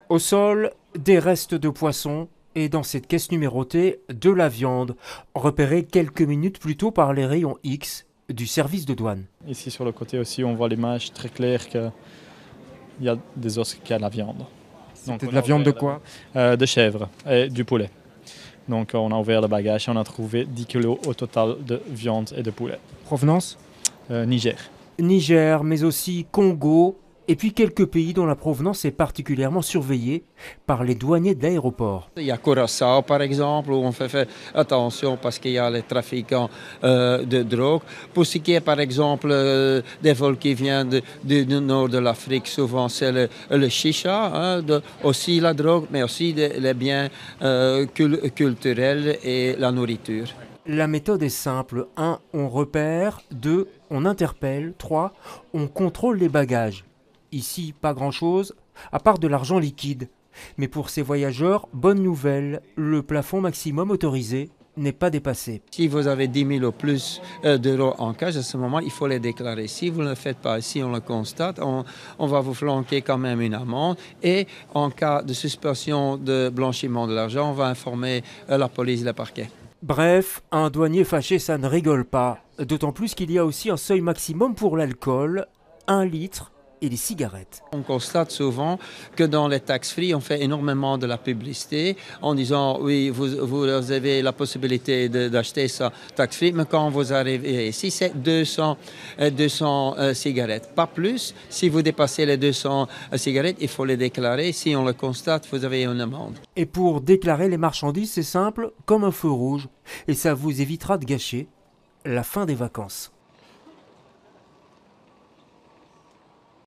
Au sol, des restes de poissons et dans cette caisse numérotée, de la viande, repérée quelques minutes plus tôt par les rayons X du service de douane. Ici sur le côté aussi, on voit l'image très claire qu'il y a des os qui a la viande. C'était de la viande de quoi? De chèvre et du poulet. Donc on a ouvert le bagage et on a trouvé 10 kilos au total de viande et de poulet. Provenance? Niger. Niger, mais aussi Congo, et puis quelques pays dont la provenance est particulièrement surveillée par les douaniers de l'aéroport. Il y a Curaçao par exemple où on fait faire attention parce qu'il y a les trafiquants de drogue. Pour ce qui est par exemple des vols qui viennent du nord de l'Afrique, souvent c'est le chicha, aussi la drogue, mais aussi les biens culturels et la nourriture. La méthode est simple. 1. On repère. 2. On interpelle. 3. On contrôle les bagages. Ici, pas grand-chose, à part de l'argent liquide. Mais pour ces voyageurs, bonne nouvelle, le plafond maximum autorisé n'est pas dépassé. Si vous avez 10 000 ou plus d'euros en cash, à ce moment, il faut les déclarer. Si vous ne le faites pas, si on le constate, on va vous flanquer quand même une amende. Et en cas de suspicion de blanchiment de l'argent, on va informer la police et le parquet. Bref, un douanier fâché, ça ne rigole pas. D'autant plus qu'il y a aussi un seuil maximum pour l'alcool, 1 litre, et les cigarettes. On constate souvent que dans les tax-free, on fait énormément de la publicité en disant oui, vous avez la possibilité d'acheter ça tax-free, mais quand vous arrivez ici, c'est 200 cigarettes, pas plus. Si vous dépassez les 200 cigarettes, il faut les déclarer. Si on le constate, vous avez une amende. Et pour déclarer les marchandises, c'est simple, comme un feu rouge, et ça vous évitera de gâcher la fin des vacances.